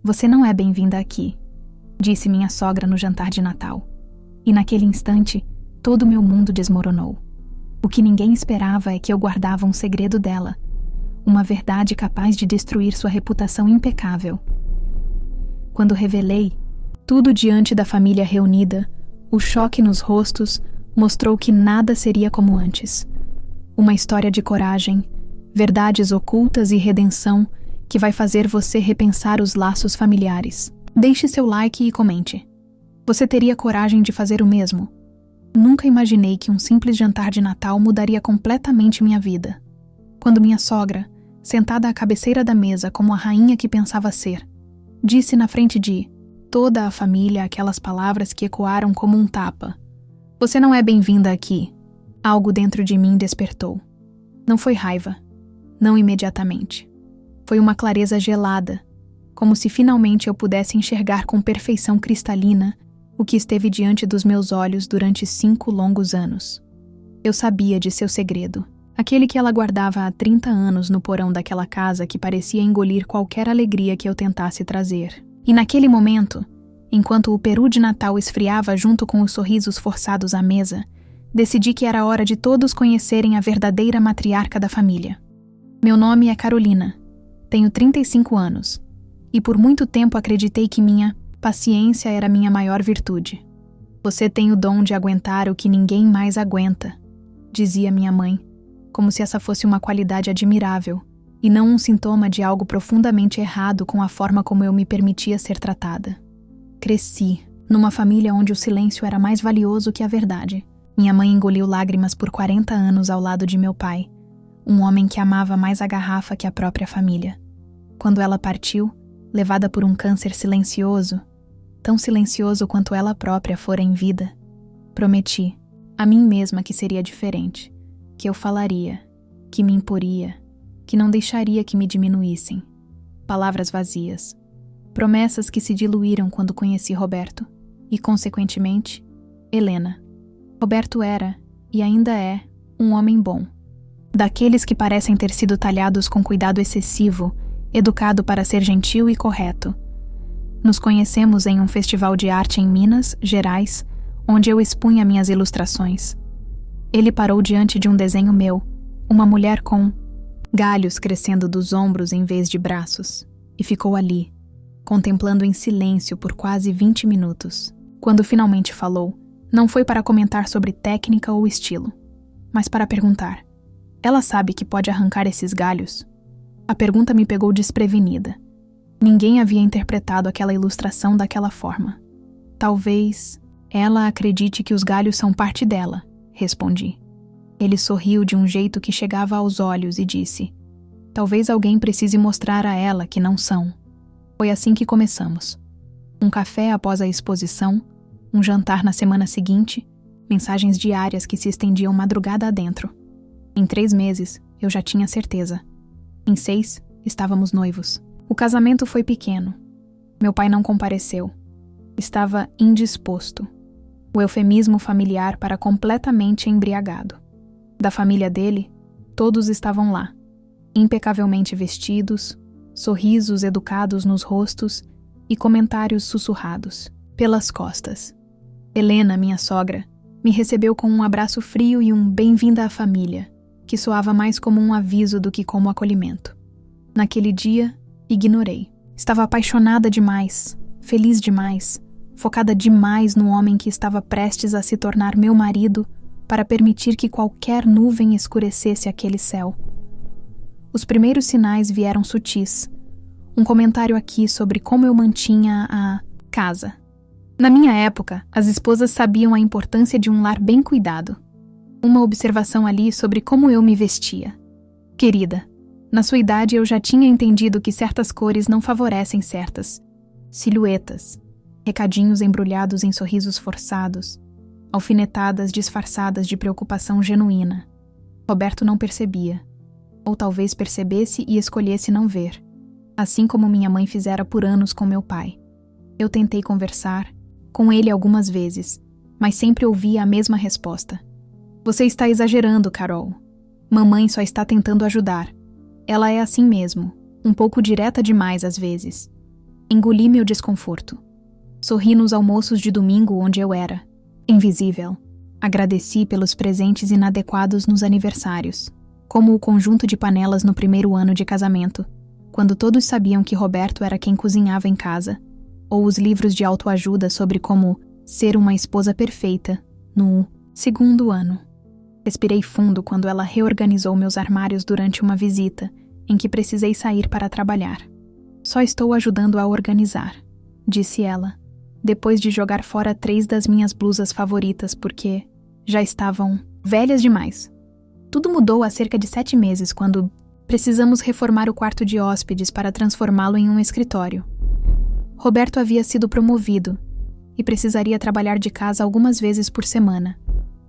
"Você não é bem-vinda aqui", disse minha sogra no jantar de Natal. E naquele instante, todo o meu mundo desmoronou. O que ninguém esperava é que eu guardava um segredo dela, uma verdade capaz de destruir sua reputação impecável. Quando revelei tudo diante da família reunida, o choque nos rostos mostrou que nada seria como antes. Uma história de coragem, verdades ocultas e redenção que vai fazer você repensar os laços familiares. Deixe seu like e comente. Você teria coragem de fazer o mesmo? Nunca imaginei que um simples jantar de Natal mudaria completamente minha vida. Quando minha sogra, sentada à cabeceira da mesa como a rainha que pensava ser, disse na frente de toda a família aquelas palavras que ecoaram como um tapa: "Você não é bem-vinda aqui", algo dentro de mim despertou. Não foi raiva, não imediatamente. Foi uma clareza gelada, como se finalmente eu pudesse enxergar com perfeição cristalina o que esteve diante dos meus olhos durante 5 longos anos. Eu sabia de seu segredo, aquele que ela guardava há 30 anos no porão daquela casa que parecia engolir qualquer alegria que eu tentasse trazer. E naquele momento, enquanto o peru de Natal esfriava junto com os sorrisos forçados à mesa, decidi que era hora de todos conhecerem a verdadeira matriarca da família. Meu nome é Carolina, tenho 35 anos, e por muito tempo acreditei que minha paciência era minha maior virtude. "Você tem o dom de aguentar o que ninguém mais aguenta", dizia minha mãe, como se essa fosse uma qualidade admirável, e não um sintoma de algo profundamente errado com a forma como eu me permitia ser tratada. Cresci numa família onde o silêncio era mais valioso que a verdade. Minha mãe engoliu lágrimas por 40 anos ao lado de meu pai, um homem que amava mais a garrafa que a própria família. Quando ela partiu, levada por um câncer silencioso, tão silencioso quanto ela própria fora em vida, prometi a mim mesma que seria diferente, que eu falaria, que me imporia, que não deixaria que me diminuíssem. Palavras vazias. Promessas que se diluíram quando conheci Roberto e, consequentemente, Helena. Roberto era, e ainda é, um homem bom. Daqueles que parecem ter sido talhados com cuidado excessivo, educado para ser gentil e correto. Nos conhecemos em um festival de arte em Minas Gerais, onde eu expunha minhas ilustrações. Ele parou diante de um desenho meu, uma mulher com galhos crescendo dos ombros em vez de braços, e ficou ali, contemplando em silêncio por quase 20 minutos. Quando finalmente falou, não foi para comentar sobre técnica ou estilo, mas para perguntar: "Ela sabe que pode arrancar esses galhos?" A pergunta me pegou desprevenida. Ninguém havia interpretado aquela ilustração daquela forma. "Talvez ela acredite que os galhos são parte dela", respondi. Ele sorriu de um jeito que chegava aos olhos e disse: "Talvez alguém precise mostrar a ela que não são." Foi assim que começamos. Um café após a exposição, um jantar na semana seguinte, mensagens diárias que se estendiam madrugada adentro. Em 3 meses, eu já tinha certeza. Em 6, estávamos noivos. O casamento foi pequeno. Meu pai não compareceu. Estava indisposto. O eufemismo familiar para completamente embriagado. Da família dele, todos estavam lá, impecavelmente vestidos, sorrisos educados nos rostos e comentários sussurrados, pelas costas. Helena, minha sogra, me recebeu com um abraço frio e um bem-vinda à família, que soava mais como um aviso do que como acolhimento. Naquele dia, ignorei. Estava apaixonada demais, feliz demais, focada demais no homem que estava prestes a se tornar meu marido para permitir que qualquer nuvem escurecesse aquele céu. Os primeiros sinais vieram sutis. Um comentário aqui sobre como eu mantinha a casa. Na minha época, as esposas sabiam a importância de um lar bem cuidado. Uma observação ali sobre como eu me vestia. Querida, na sua idade eu já tinha entendido que certas cores não favorecem certas. Silhuetas, recadinhos embrulhados em sorrisos forçados, alfinetadas disfarçadas de preocupação genuína. Roberto não percebia. Ou talvez percebesse e escolhesse não ver. Assim como minha mãe fizera por anos com meu pai. Eu tentei conversar com ele algumas vezes, mas sempre ouvia a mesma resposta. "Você está exagerando, Carol. Mamãe só está tentando ajudar. Ela é assim mesmo, um pouco direta demais às vezes." Engoli meu desconforto. Sorri nos almoços de domingo onde eu era invisível. Agradeci pelos presentes inadequados nos aniversários, como o conjunto de panelas no primeiro ano de casamento, quando todos sabiam que Roberto era quem cozinhava em casa, ou os livros de autoajuda sobre como ser uma esposa perfeita no segundo ano. Respirei fundo quando ela reorganizou meus armários durante uma visita em que precisei sair para trabalhar. Só estou ajudando a organizar, disse ela, depois de jogar fora 3 das minhas blusas favoritas porque já estavam velhas demais. Tudo mudou há cerca de 7 meses quando precisamos reformar o quarto de hóspedes para transformá-lo em um escritório. Roberto havia sido promovido e precisaria trabalhar de casa algumas vezes por semana.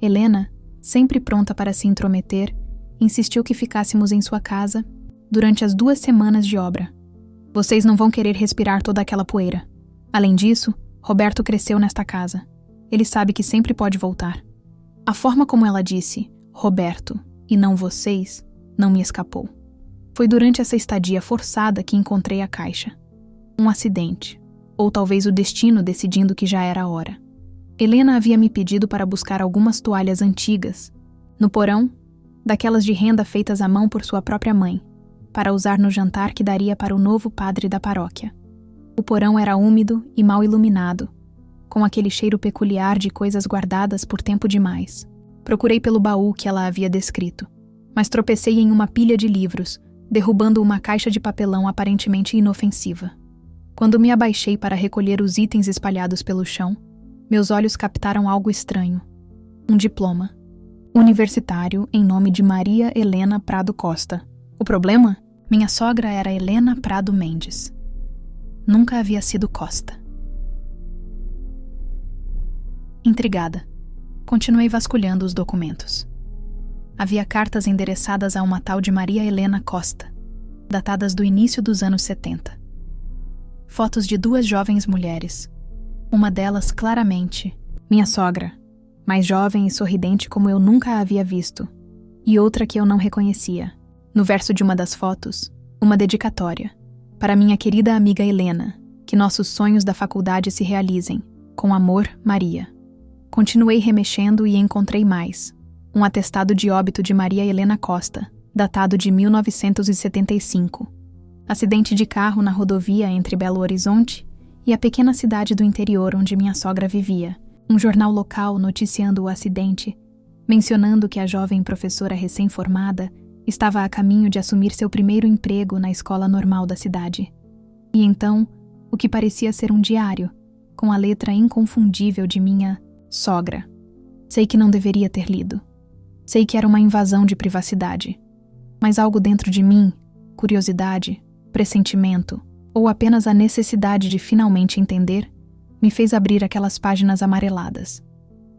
Helena, sempre pronta para se intrometer, insistiu que ficássemos em sua casa durante as 2 semanas de obra. Vocês não vão querer respirar toda aquela poeira. Além disso, Roberto cresceu nesta casa. Ele sabe que sempre pode voltar. A forma como ela disse, Roberto, e não vocês, não me escapou. Foi durante essa estadia forçada que encontrei a caixa. Um acidente, ou talvez o destino decidindo que já era a hora. Helena havia me pedido para buscar algumas toalhas antigas, no porão, daquelas de renda feitas à mão por sua própria mãe, para usar no jantar que daria para o novo padre da paróquia. O porão era úmido e mal iluminado, com aquele cheiro peculiar de coisas guardadas por tempo demais. Procurei pelo baú que ela havia descrito, mas tropecei em uma pilha de livros, derrubando uma caixa de papelão aparentemente inofensiva. Quando me abaixei para recolher os itens espalhados pelo chão, meus olhos captaram algo estranho. Um diploma. Universitário em nome de Maria Helena Prado Costa. O problema? Minha sogra era Helena Prado Mendes. Nunca havia sido Costa. Intrigada, continuei vasculhando os documentos. Havia cartas endereçadas a uma tal de Maria Helena Costa, datadas do início dos anos 70. Fotos de 2 jovens mulheres, uma delas claramente minha sogra, mais jovem e sorridente como eu nunca a havia visto, e outra que eu não reconhecia. No verso de uma das fotos, uma dedicatória. Para minha querida amiga Helena, que nossos sonhos da faculdade se realizem. Com amor, Maria. Continuei remexendo e encontrei mais. Um atestado de óbito de Maria Helena Costa, datado de 1975. Acidente de carro na rodovia entre Belo Horizonte e a pequena cidade do interior onde minha sogra vivia. Um jornal local noticiando o acidente, mencionando que a jovem professora recém-formada estava a caminho de assumir seu primeiro emprego na escola normal da cidade. E então, o que parecia ser um diário, com a letra inconfundível de minha sogra. Sei que não deveria ter lido. Sei que era uma invasão de privacidade. Mas algo dentro de mim, curiosidade, pressentimento, ou apenas a necessidade de finalmente entender, me fez abrir aquelas páginas amareladas.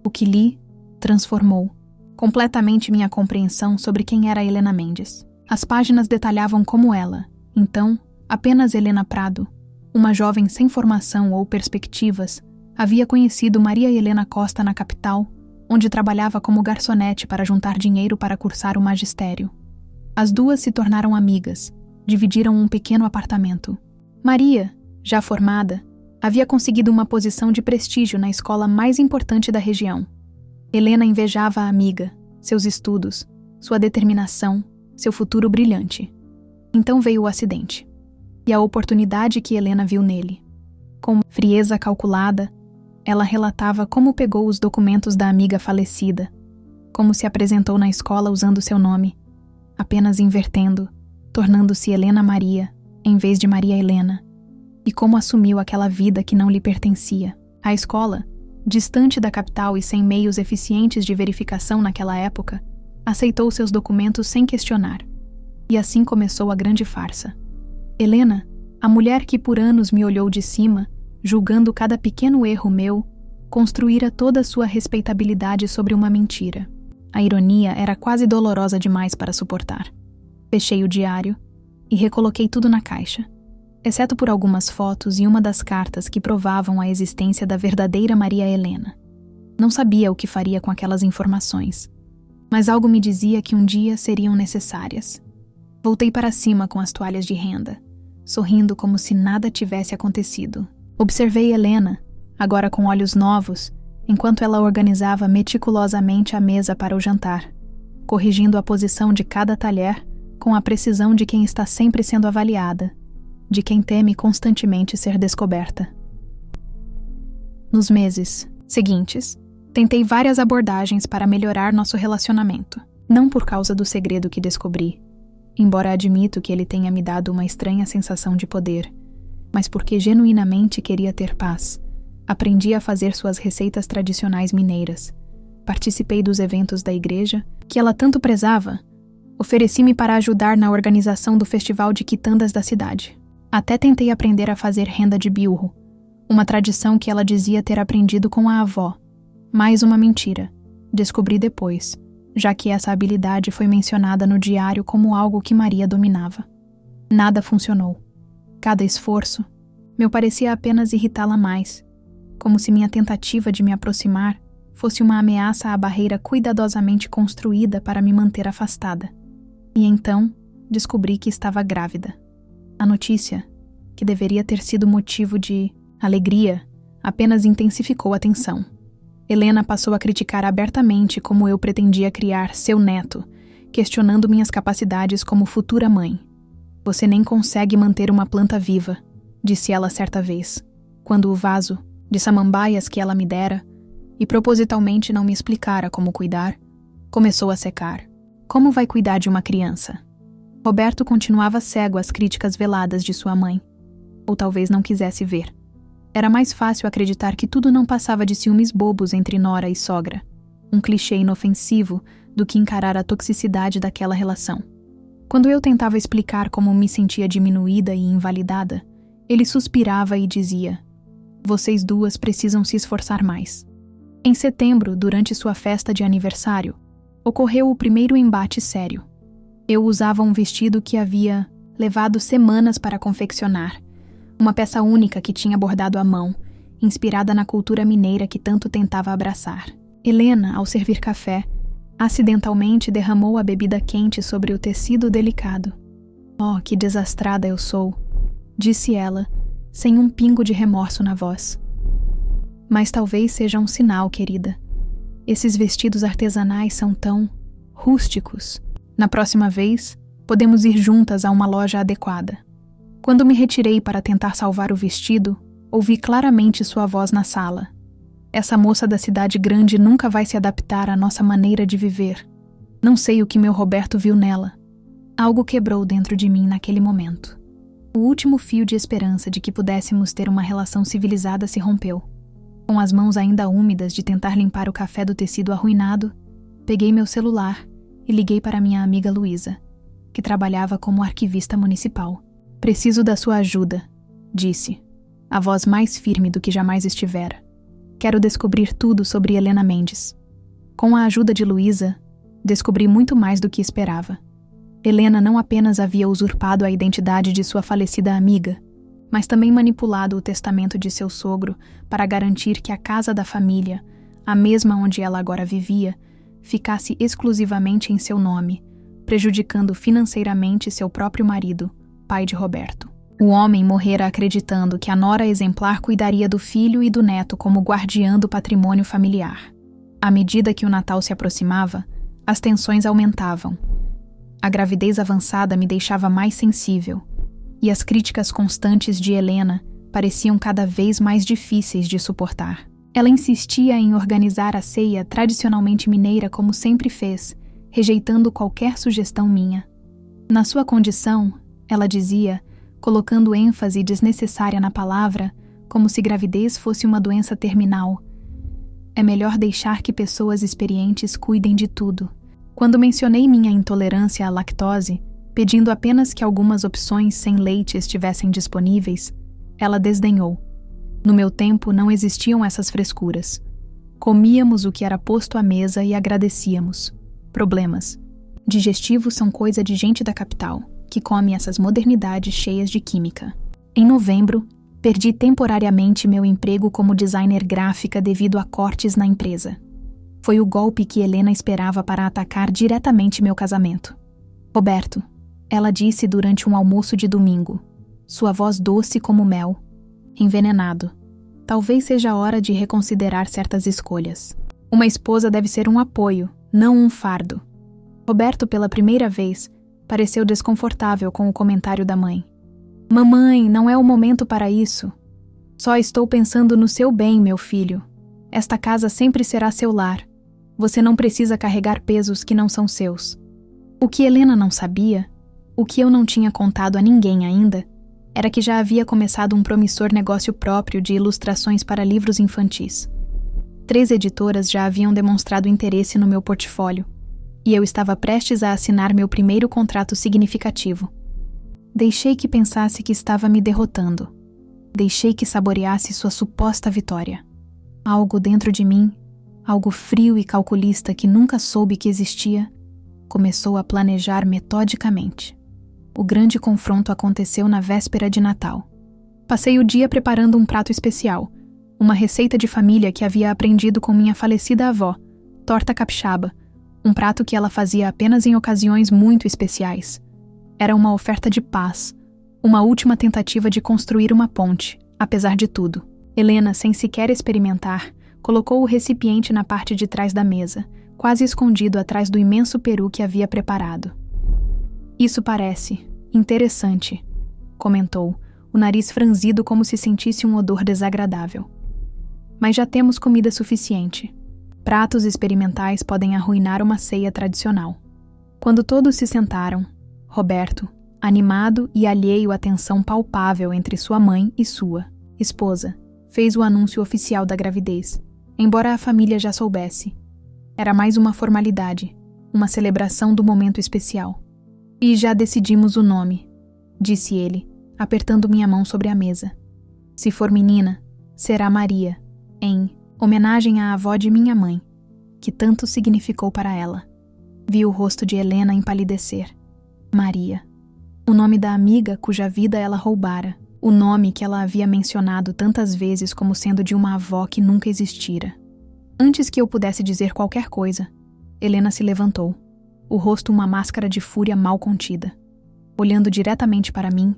O que li transformou completamente minha compreensão sobre quem era Helena Mendes. As páginas detalhavam como ela, então, apenas Helena Prado, uma jovem sem formação ou perspectivas, havia conhecido Maria Helena Costa na capital, onde trabalhava como garçonete para juntar dinheiro para cursar o magistério. As duas se tornaram amigas, dividiram um pequeno apartamento. Maria, já formada, havia conseguido uma posição de prestígio na escola mais importante da região. Helena invejava a amiga, seus estudos, sua determinação, seu futuro brilhante. Então veio o acidente. E a oportunidade que Helena viu nele. Com frieza calculada, ela relatava como pegou os documentos da amiga falecida, como se apresentou na escola usando seu nome, apenas invertendo, tornando-se Helena Maria, em vez de Maria Helena, e como assumiu aquela vida que não lhe pertencia. A escola, distante da capital e sem meios eficientes de verificação naquela época, aceitou seus documentos sem questionar. E assim começou a grande farsa. Helena, a mulher que por anos me olhou de cima, julgando cada pequeno erro meu, construíra toda a sua respeitabilidade sobre uma mentira. A ironia era quase dolorosa demais para suportar. Fechei o diário e recoloquei tudo na caixa, exceto por algumas fotos e uma das cartas que provavam a existência da verdadeira Maria Helena. Não sabia o que faria com aquelas informações, mas algo me dizia que um dia seriam necessárias. Voltei para cima com as toalhas de renda, sorrindo como se nada tivesse acontecido. Observei Helena, agora com olhos novos, enquanto ela organizava meticulosamente a mesa para o jantar, corrigindo a posição de cada talher com a precisão de quem está sempre sendo avaliada, de quem teme constantemente ser descoberta. Nos meses seguintes, tentei várias abordagens para melhorar nosso relacionamento, não por causa do segredo que descobri, embora admito que ele tenha me dado uma estranha sensação de poder, mas porque genuinamente queria ter paz. Aprendi a fazer suas receitas tradicionais mineiras. Participei dos eventos da igreja, que ela tanto prezava. Ofereci-me para ajudar na organização do festival de quitandas da cidade. Até tentei aprender a fazer renda de biurro, uma tradição que ela dizia ter aprendido com a avó. Mais uma mentira. Descobri depois, já que essa habilidade foi mencionada no diário como algo que Maria dominava. Nada funcionou. Cada esforço, meu parecia apenas irritá-la mais, como se minha tentativa de me aproximar fosse uma ameaça à barreira cuidadosamente construída para me manter afastada. E então, descobri que estava grávida. A notícia, que deveria ter sido motivo de alegria, apenas intensificou a tensão. Helena passou a criticar abertamente como eu pretendia criar seu neto, questionando minhas capacidades como futura mãe. "Você nem consegue manter uma planta viva", disse ela certa vez, quando o vaso de samambaias que ela me dera, e propositalmente não me explicara como cuidar, começou a secar. Como vai cuidar de uma criança? Roberto continuava cego às críticas veladas de sua mãe. Ou talvez não quisesse ver. Era mais fácil acreditar que tudo não passava de ciúmes bobos entre nora e sogra, um clichê inofensivo, do que encarar a toxicidade daquela relação. Quando eu tentava explicar como me sentia diminuída e invalidada, ele suspirava e dizia: "Vocês duas precisam se esforçar mais." Em setembro, durante sua festa de aniversário, ocorreu o primeiro embate sério. Eu usava um vestido que havia levado semanas para confeccionar, uma peça única que tinha bordado à mão, inspirada na cultura mineira que tanto tentava abraçar. Helena, ao servir café, acidentalmente derramou a bebida quente sobre o tecido delicado. "Oh, que desastrada eu sou", disse ela, sem um pingo de remorso na voz. "Mas talvez seja um sinal, querida. Esses vestidos artesanais são tão rústicos. Na próxima vez, podemos ir juntas a uma loja adequada." Quando me retirei para tentar salvar o vestido, ouvi claramente sua voz na sala. "Essa moça da cidade grande nunca vai se adaptar à nossa maneira de viver. Não sei o que meu Roberto viu nela." Algo quebrou dentro de mim naquele momento. O último fio de esperança de que pudéssemos ter uma relação civilizada se rompeu. Com as mãos ainda úmidas de tentar limpar o café do tecido arruinado, peguei meu celular e liguei para minha amiga Luísa, que trabalhava como arquivista municipal. "Preciso da sua ajuda", disse, a voz mais firme do que jamais estivera. "Quero descobrir tudo sobre Helena Mendes." Com a ajuda de Luísa, descobri muito mais do que esperava. Helena não apenas havia usurpado a identidade de sua falecida amiga, mas também manipulado o testamento de seu sogro para garantir que a casa da família, a mesma onde ela agora vivia, ficasse exclusivamente em seu nome, prejudicando financeiramente seu próprio marido, pai de Roberto. O homem morrera acreditando que a nora exemplar cuidaria do filho e do neto como guardiã do patrimônio familiar. À medida que o Natal se aproximava, as tensões aumentavam. A gravidez avançada me deixava mais sensível, e as críticas constantes de Helena pareciam cada vez mais difíceis de suportar. Ela insistia em organizar a ceia tradicionalmente mineira como sempre fez, rejeitando qualquer sugestão minha. Na sua condição, ela dizia, colocando ênfase desnecessária na palavra, como se gravidez fosse uma doença terminal: "É melhor deixar que pessoas experientes cuidem de tudo." Quando mencionei minha intolerância à lactose, pedindo apenas que algumas opções sem leite estivessem disponíveis, ela desdenhou. No meu tempo não existiam essas frescuras. Comíamos o que era posto à mesa e agradecíamos. Problemas. Digestivos são coisa de gente da capital, que come essas modernidades cheias de química. Em novembro, perdi temporariamente meu emprego como designer gráfica devido a cortes na empresa. Foi o golpe que Helena esperava para atacar diretamente meu casamento. "Roberto", ela disse durante um almoço de domingo, sua voz doce como mel. Envenenado. Talvez seja a hora de reconsiderar certas escolhas. Uma esposa deve ser um apoio, não um fardo. Roberto, pela primeira vez, pareceu desconfortável com o comentário da mãe. Mamãe, não é o momento para isso. Só estou pensando no seu bem, meu filho. Esta casa sempre será seu lar. Você não precisa carregar pesos que não são seus. O que Helena não sabia, o que eu não tinha contado a ninguém ainda, era que já havia começado um promissor negócio próprio de ilustrações para livros infantis. 3 editoras já haviam demonstrado interesse no meu portfólio, e eu estava prestes a assinar meu primeiro contrato significativo. Deixei que pensasse que estava me derrotando. Deixei que saboreasse sua suposta vitória. Algo dentro de mim, algo frio e calculista que nunca soube que existia, começou a planejar metodicamente. O grande confronto aconteceu na véspera de Natal. Passei o dia preparando um prato especial, uma receita de família que havia aprendido com minha falecida avó, torta capixaba, um prato que ela fazia apenas em ocasiões muito especiais. Era uma oferta de paz, uma última tentativa de construir uma ponte, apesar de tudo. Helena, sem sequer experimentar, colocou o recipiente na parte de trás da mesa, quase escondido atrás do imenso peru que havia preparado. Isso parece interessante, comentou, o nariz franzido como se sentisse um odor desagradável. Mas já temos comida suficiente. Pratos experimentais podem arruinar uma ceia tradicional. Quando todos se sentaram, Roberto, animado e alheio à tensão palpável entre sua mãe e sua esposa, fez o anúncio oficial da gravidez, embora a família já soubesse. Era mais uma formalidade, uma celebração do momento especial. E já decidimos o nome, disse ele, apertando minha mão sobre a mesa. Se for menina, será Maria, em homenagem à avó de minha mãe, que tanto significou para ela. Vi o rosto de Helena empalidecer. Maria. O nome da amiga cuja vida ela roubara. O nome que ela havia mencionado tantas vezes como sendo de uma avó que nunca existira. Antes que eu pudesse dizer qualquer coisa, Helena se levantou, o rosto uma máscara de fúria mal contida. Olhando diretamente para mim,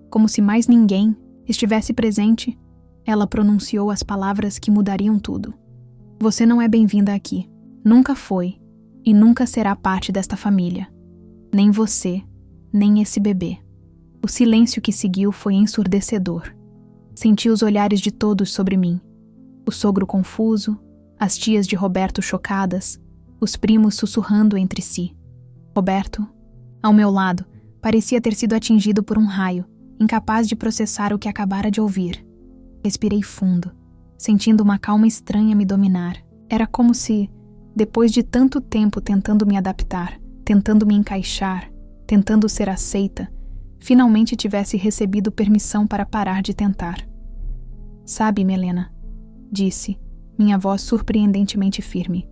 como se mais ninguém estivesse presente, ela pronunciou as palavras que mudariam tudo. Você não é bem-vinda aqui. Nunca foi e nunca será parte desta família. Nem você, nem esse bebê. O silêncio que seguiu foi ensurdecedor. Senti os olhares de todos sobre mim. O sogro confuso, as tias de Roberto chocadas, os primos sussurrando entre si. Roberto, ao meu lado, parecia ter sido atingido por um raio, incapaz de processar o que acabara de ouvir. Respirei fundo, sentindo uma calma estranha me dominar. Era como se, depois de tanto tempo tentando me adaptar, tentando me encaixar, tentando ser aceita, finalmente tivesse recebido permissão para parar de tentar. Sabe, Helena, disse, minha voz surpreendentemente firme.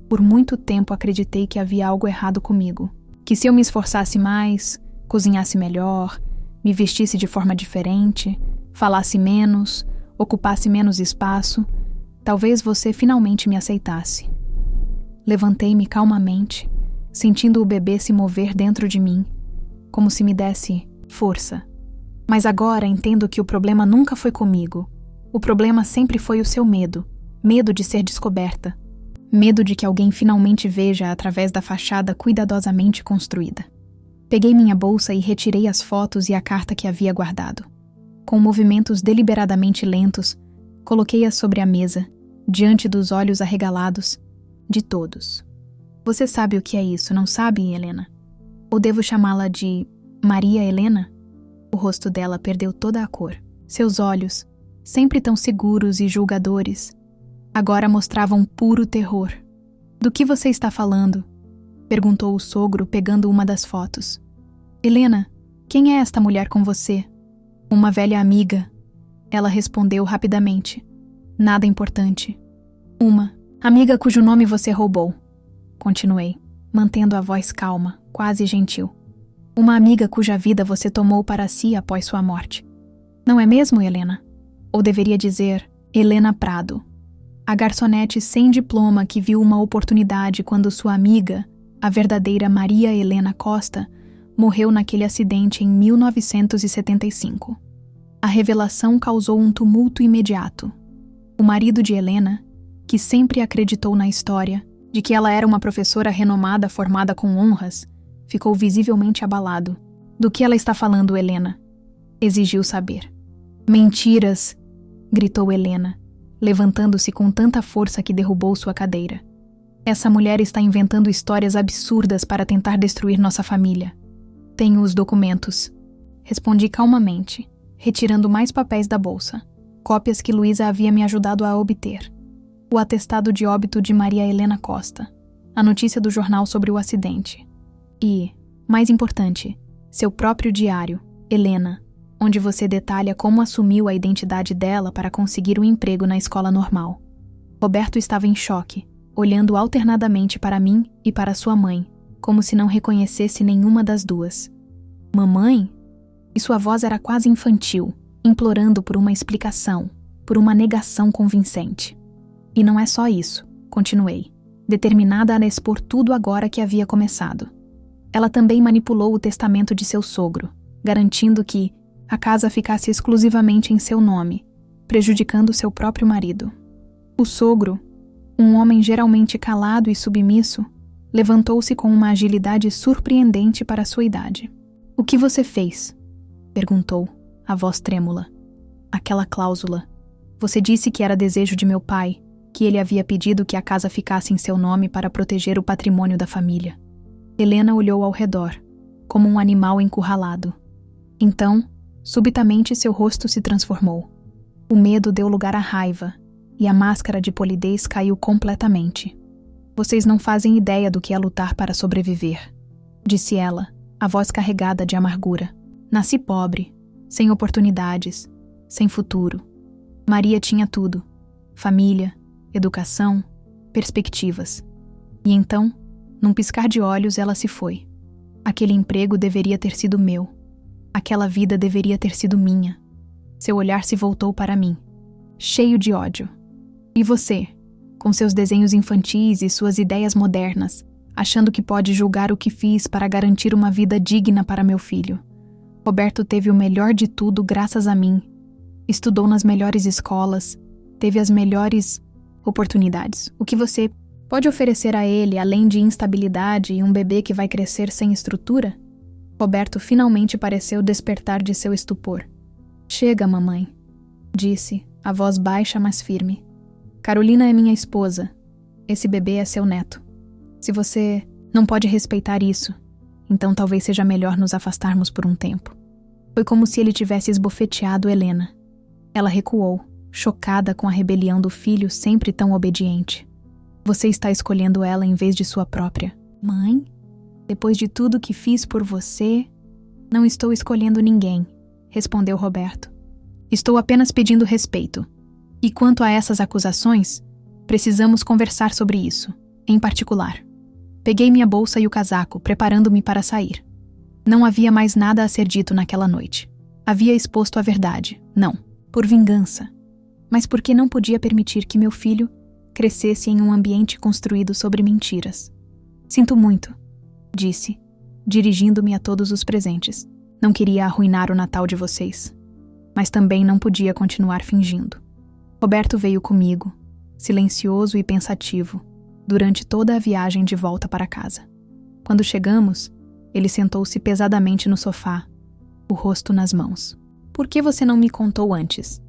Por muito tempo acreditei que havia algo errado comigo, que se eu me esforçasse mais, cozinhasse melhor, me vestisse de forma diferente, falasse menos, ocupasse menos espaço, talvez você finalmente me aceitasse. Levantei-me calmamente, sentindo o bebê se mover dentro de mim, como se me desse força. Mas agora entendo que o problema nunca foi comigo. O problema sempre foi o seu medo. Medo de ser descoberta. Medo de que alguém finalmente veja através da fachada cuidadosamente construída. Peguei minha bolsa e retirei as fotos e a carta que havia guardado. Com movimentos deliberadamente lentos, coloquei-as sobre a mesa, diante dos olhos arregalados de todos. Você sabe o que é isso, não sabe, Helena? Ou devo chamá-la de Maria Helena? O rosto dela perdeu toda a cor. Seus olhos, sempre tão seguros e julgadores, agora mostravam puro terror. Do que você está falando? Perguntou o sogro, pegando uma das fotos. Helena, quem é esta mulher com você? Uma velha amiga. Ela respondeu rapidamente. Nada importante. Uma amiga cujo nome você roubou. Continuei, mantendo a voz calma, quase gentil. Uma amiga cuja vida você tomou para si após sua morte. Não é mesmo, Helena? Ou deveria dizer, Helena Prado. A garçonete sem diploma que viu uma oportunidade quando sua amiga, a verdadeira Maria Helena Costa, morreu naquele acidente em 1975. A revelação causou um tumulto imediato. O marido de Helena, que sempre acreditou na história de que ela era uma professora renomada formada com honras, ficou visivelmente abalado. Do que ela está falando, Helena? Exigiu saber. Mentiras! Gritou Helena, levantando-se com tanta força que derrubou sua cadeira. Essa mulher está inventando histórias absurdas para tentar destruir nossa família. Tenho os documentos. Respondi calmamente, retirando mais papéis da bolsa, cópias que Luísa havia me ajudado a obter. O atestado de óbito de Maria Helena Costa, a notícia do jornal sobre o acidente. E, mais importante, seu próprio diário, Helena, onde você detalha como assumiu a identidade dela para conseguir um emprego na escola normal. Roberto estava em choque, olhando alternadamente para mim e para sua mãe, como se não reconhecesse nenhuma das duas. Mamãe? E sua voz era quase infantil, implorando por uma explicação, por uma negação convincente. E não é só isso, continuei, determinada a expor tudo agora que havia começado. Ela também manipulou o testamento de seu sogro, garantindo que a casa ficasse exclusivamente em seu nome, prejudicando seu próprio marido. O sogro, um homem geralmente calado e submisso, levantou-se com uma agilidade surpreendente para sua idade. "O que você fez?" perguntou, a voz trêmula. "Aquela cláusula. Você disse que era desejo de meu pai, que ele havia pedido que a casa ficasse em seu nome para proteger o patrimônio da família." Helena olhou ao redor, como um animal encurralado. Então, subitamente seu rosto se transformou. O medo deu lugar à raiva, e a máscara de polidez caiu completamente. "Vocês não fazem ideia do que é lutar para sobreviver", disse ela, a voz carregada de amargura. "Nasci pobre, sem oportunidades, sem futuro. Maria tinha tudo: família, educação, perspectivas. E então, num piscar de olhos, ela se foi. Aquele emprego deveria ter sido meu. Aquela vida deveria ter sido minha." Seu olhar se voltou para mim, cheio de ódio. "E você, com seus desenhos infantis e suas ideias modernas, achando que pode julgar o que fiz para garantir uma vida digna para meu filho. Roberto teve o melhor de tudo graças a mim. Estudou nas melhores escolas, teve as melhores oportunidades. O que você pode oferecer a ele, além de instabilidade e um bebê que vai crescer sem estrutura?" Roberto finalmente pareceu despertar de seu estupor. "Chega, mamãe", disse, a voz baixa mas firme. "Carolina é minha esposa. Esse bebê é seu neto. Se você não pode respeitar isso, então talvez seja melhor nos afastarmos por um tempo." Foi como se ele tivesse esbofeteado Helena. Ela recuou, chocada com a rebelião do filho sempre tão obediente. "Você está escolhendo ela em vez de sua própria." "Mãe, depois de tudo que fiz por você, não estou escolhendo ninguém", respondeu Roberto. "Estou apenas pedindo respeito. E quanto a essas acusações, precisamos conversar sobre isso, em particular." Peguei minha bolsa e o casaco, preparando-me para sair. Não havia mais nada a ser dito naquela noite. Havia exposto a verdade, não, por vingança, mas porque não podia permitir que meu filho crescesse em um ambiente construído sobre mentiras. "Sinto muito", disse, dirigindo-me a todos os presentes. "Não queria arruinar o Natal de vocês, mas também não podia continuar fingindo." Roberto veio comigo, silencioso e pensativo, durante toda a viagem de volta para casa. Quando chegamos, ele sentou-se pesadamente no sofá, o rosto nas mãos. "Por que você não me contou antes?"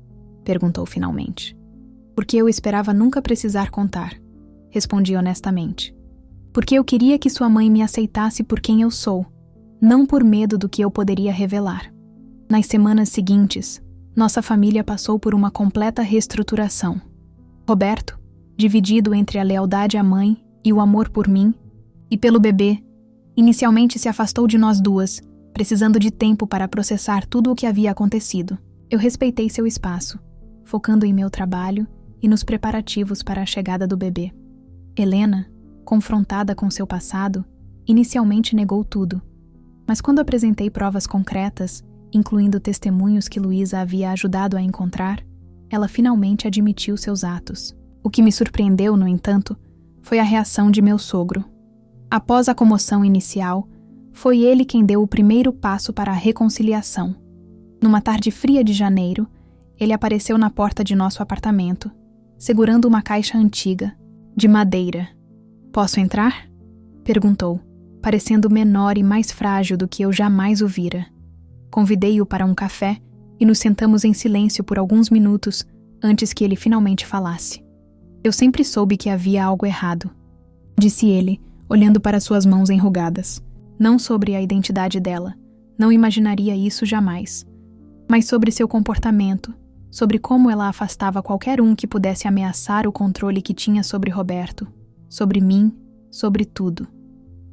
perguntou finalmente. "Porque eu esperava nunca precisar contar", respondi honestamente. "Porque eu queria que sua mãe me aceitasse por quem eu sou, não por medo do que eu poderia revelar." Nas semanas seguintes, nossa família passou por uma completa reestruturação. Roberto, dividido entre a lealdade à mãe e o amor por mim e pelo bebê, inicialmente se afastou de nós duas, precisando de tempo para processar tudo o que havia acontecido. Eu respeitei seu espaço, focando em meu trabalho e nos preparativos para a chegada do bebê. Helena, confrontada com seu passado, inicialmente negou tudo, mas quando apresentei provas concretas, incluindo testemunhos que Luísa havia ajudado a encontrar, ela finalmente admitiu seus atos. O que me surpreendeu, no entanto, foi a reação de meu sogro. Após a comoção inicial, Foi ele quem deu o primeiro passo para a reconciliação. Numa tarde fria de janeiro, ele apareceu na porta de nosso apartamento, segurando uma caixa antiga, de madeira. "Posso entrar?" perguntou, parecendo menor e mais frágil do que eu jamais o vira. Convidei-o para um café e nos sentamos em silêncio por alguns minutos antes que ele finalmente falasse. "Eu sempre soube que havia algo errado", disse ele, olhando para suas mãos enrugadas. "Não sobre a identidade dela, não imaginaria isso jamais, mas sobre seu comportamento, sobre como ela afastava qualquer um que pudesse ameaçar o controle que tinha sobre Roberto, sobre mim, sobre tudo."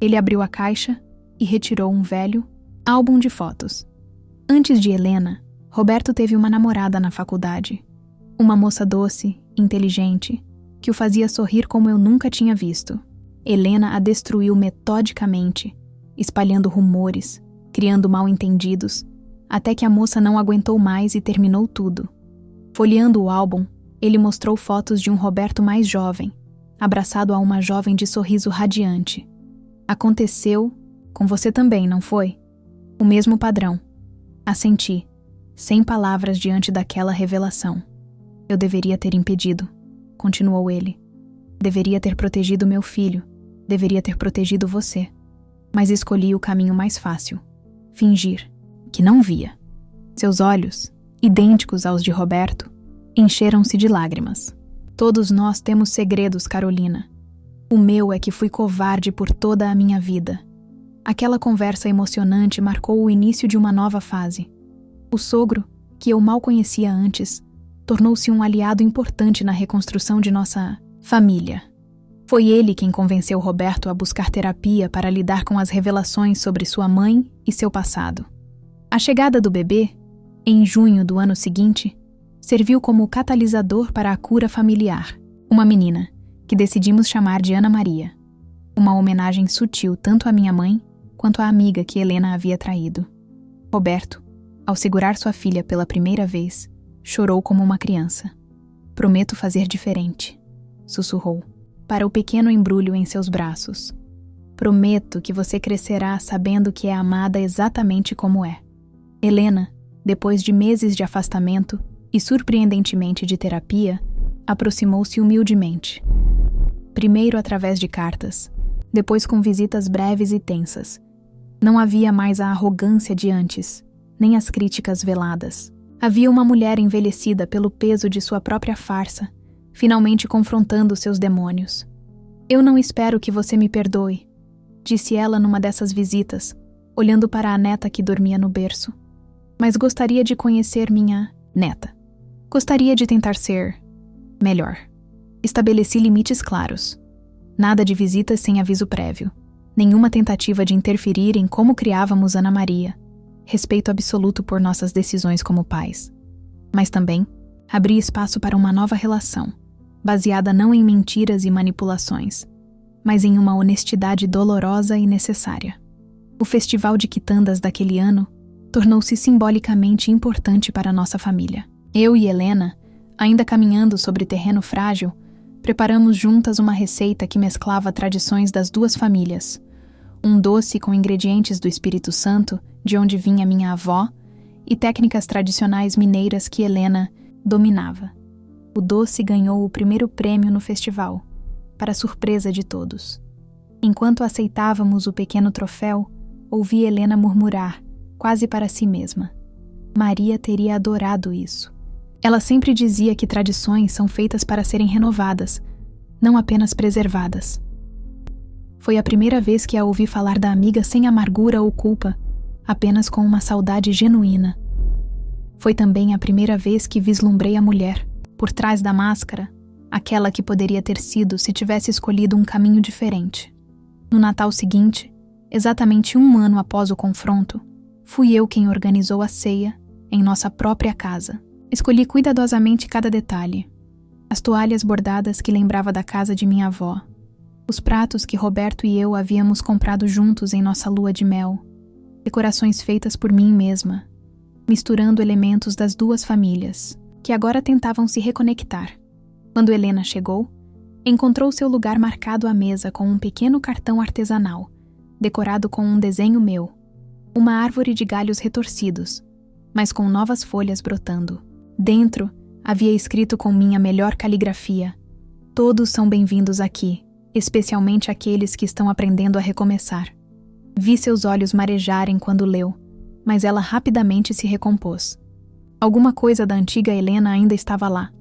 Ele abriu a caixa e retirou um velho álbum de fotos. Antes de Helena, Roberto teve uma namorada na faculdade. Uma moça doce, inteligente, que o fazia sorrir como eu nunca tinha visto. Helena a destruiu metodicamente, espalhando rumores, criando mal-entendidos, até que a moça não aguentou mais e terminou tudo. Folheando o álbum, ele mostrou fotos de um Roberto mais jovem, abraçado a uma jovem de sorriso radiante. "Aconteceu com você também, não foi?" "O mesmo padrão." Assenti, sem palavras diante daquela revelação. "Eu deveria ter impedido", continuou ele. "Deveria ter protegido meu filho, deveria ter protegido você. Mas escolhi o caminho mais fácil: fingir que não via." Seus olhos, idênticos aos de Roberto, encheram-se de lágrimas. "Todos nós temos segredos, Carolina. O meu é que fui covarde por toda a minha vida." Aquela conversa emocionante marcou o início de uma nova fase. O sogro, que eu mal conhecia antes, tornou-se um aliado importante na reconstrução de nossa família. Foi ele quem convenceu Roberto a buscar terapia para lidar com as revelações sobre sua mãe e seu passado. A chegada do bebê, em junho do ano seguinte, serviu como catalisador para a cura familiar. Uma menina, que decidimos chamar de Ana Maria. Uma homenagem sutil tanto à minha mãe quanto à amiga que Helena havia traído. Roberto, ao segurar sua filha pela primeira vez, chorou como uma criança. "Prometo fazer diferente", sussurrou, para o pequeno embrulho em seus braços. "Prometo que você crescerá sabendo que é amada exatamente como é." Helena, depois de meses de afastamento e surpreendentemente de terapia, aproximou-se humildemente. Primeiro através de cartas, depois com visitas breves e tensas. Não havia mais a arrogância de antes, nem as críticas veladas. Havia uma mulher envelhecida pelo peso de sua própria farsa, finalmente confrontando seus demônios. "Eu não espero que você me perdoe", disse ela numa dessas visitas, olhando para a neta que dormia no berço. "Mas gostaria de conhecer minha neta. Gostaria de tentar ser melhor." Estabeleci limites claros. Nada de visitas sem aviso prévio. Nenhuma tentativa de interferir em como criávamos Ana Maria. Respeito absoluto por nossas decisões como pais. Mas também abri espaço para uma nova relação, baseada não em mentiras e manipulações, mas em uma honestidade dolorosa e necessária. O festival de quitandas daquele ano tornou-se simbolicamente importante para nossa família. Eu e Helena, ainda caminhando sobre terreno frágil, preparamos juntas uma receita que mesclava tradições das duas famílias. Um doce com ingredientes do Espírito Santo, de onde vinha minha avó, e técnicas tradicionais mineiras que Helena dominava. O doce ganhou o primeiro prêmio no festival, para surpresa de todos. Enquanto aceitávamos o pequeno troféu, ouvi Helena murmurar, quase para si mesma: "Maria teria adorado isso." Ela sempre dizia que tradições são feitas para serem renovadas, não apenas preservadas. Foi a primeira vez que a ouvi falar da amiga sem amargura ou culpa, apenas com uma saudade genuína. Foi também a primeira vez que vislumbrei a mulher, por trás da máscara, aquela que poderia ter sido se tivesse escolhido um caminho diferente. No Natal seguinte, exatamente 1 ano após o confronto, fui eu quem organizou a ceia em nossa própria casa. Escolhi cuidadosamente cada detalhe. As toalhas bordadas que lembrava da casa de minha avó. Os pratos que Roberto e eu havíamos comprado juntos em nossa lua de mel. Decorações feitas por mim mesma, misturando elementos das duas famílias, que agora tentavam se reconectar. Quando Helena chegou, encontrou seu lugar marcado à mesa com um pequeno cartão artesanal, decorado com um desenho meu, uma árvore de galhos retorcidos, mas com novas folhas brotando. Dentro, havia escrito com minha melhor caligrafia: "Todos são bem-vindos aqui, especialmente aqueles que estão aprendendo a recomeçar." Vi seus olhos marejarem quando leu, mas ela rapidamente se recompôs. Alguma coisa da antiga Helena ainda estava lá.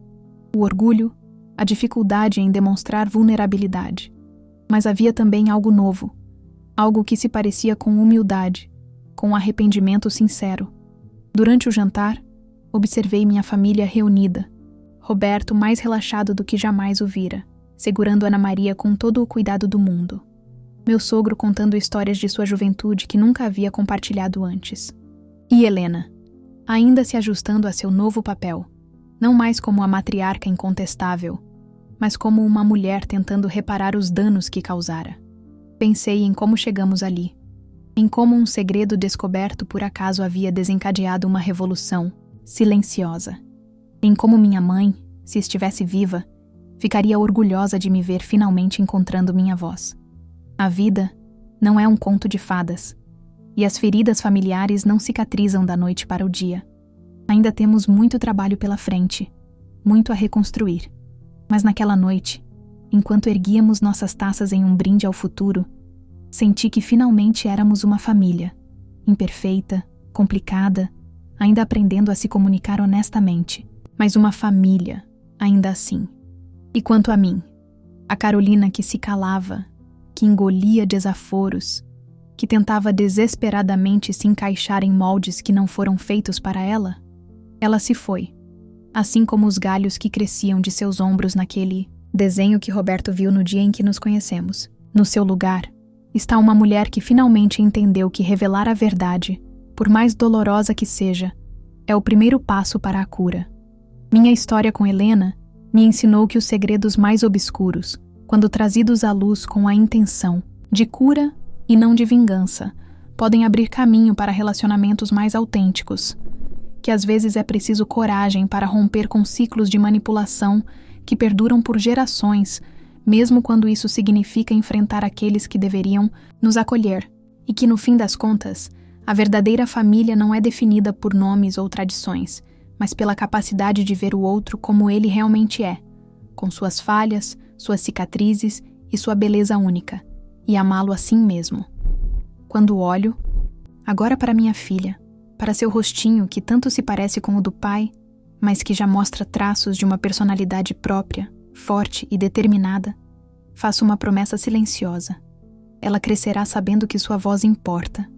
O orgulho, a dificuldade em demonstrar vulnerabilidade. Mas havia também algo novo, algo que se parecia com humildade, com arrependimento sincero. Durante o jantar, observei minha família reunida. Roberto mais relaxado do que jamais o vira, segurando Ana Maria com todo o cuidado do mundo. Meu sogro contando histórias de sua juventude que nunca havia compartilhado antes. E Helena, ainda se ajustando a seu novo papel, não mais como a matriarca incontestável, mas como uma mulher tentando reparar os danos que causara. Pensei em como chegamos ali, em como um segredo descoberto por acaso havia desencadeado uma revolução silenciosa, em como minha mãe, se estivesse viva, ficaria orgulhosa de me ver finalmente encontrando minha voz. A vida não é um conto de fadas, e as feridas familiares não cicatrizam da noite para o dia. Ainda temos muito trabalho pela frente, muito a reconstruir. Mas naquela noite, enquanto erguíamos nossas taças em um brinde ao futuro, senti que finalmente éramos uma família, imperfeita, complicada, ainda aprendendo a se comunicar honestamente, mas uma família, ainda assim. E quanto a mim, a Carolina que se calava, que engolia desaforos, que tentava desesperadamente se encaixar em moldes que não foram feitos para ela, ela se foi, assim como os galhos que cresciam de seus ombros naquele desenho que Roberto viu no dia em que nos conhecemos. No seu lugar, está uma mulher que finalmente entendeu que revelar a verdade, por mais dolorosa que seja, é o primeiro passo para a cura. Minha história com Helena me ensinou que os segredos mais obscuros, quando trazidos à luz com a intenção de cura e não de vingança, podem abrir caminho para relacionamentos mais autênticos, que às vezes é preciso coragem para romper com ciclos de manipulação que perduram por gerações, mesmo quando isso significa enfrentar aqueles que deveriam nos acolher, e que no fim das contas, a verdadeira família não é definida por nomes ou tradições, mas pela capacidade de ver o outro como ele realmente é, com suas falhas, suas cicatrizes e sua beleza única, e amá-lo assim mesmo. Quando olho, agora para minha filha, para seu rostinho que tanto se parece com o do pai, mas que já mostra traços de uma personalidade própria, forte e determinada, faço uma promessa silenciosa. Ela crescerá sabendo que sua voz importa,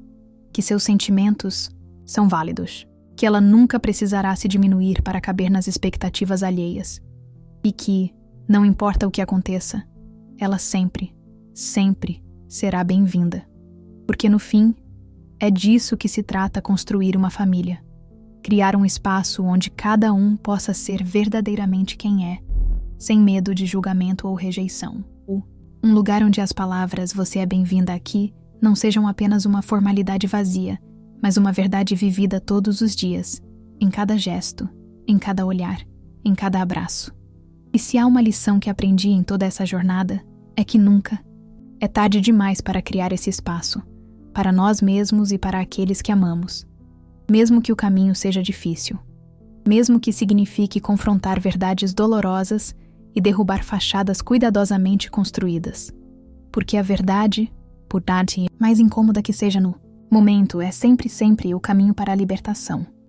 que seus sentimentos são válidos, que ela nunca precisará se diminuir para caber nas expectativas alheias, e que, não importa o que aconteça, ela sempre, sempre será bem-vinda. Porque no fim, é disso que se trata construir uma família. Criar um espaço onde cada um possa ser verdadeiramente quem é, sem medo de julgamento ou rejeição. Um lugar onde as palavras "você é bem-vinda aqui" não sejam apenas uma formalidade vazia, mas uma verdade vivida todos os dias, em cada gesto, em cada olhar, em cada abraço. E se há uma lição que aprendi em toda essa jornada, é que nunca é tarde demais para criar esse espaço, para nós mesmos e para aqueles que amamos. Mesmo que o caminho seja difícil, mesmo que signifique confrontar verdades dolorosas e derrubar fachadas cuidadosamente construídas. Porque a verdade, por mais incômoda que seja no momento, é sempre o caminho para a libertação.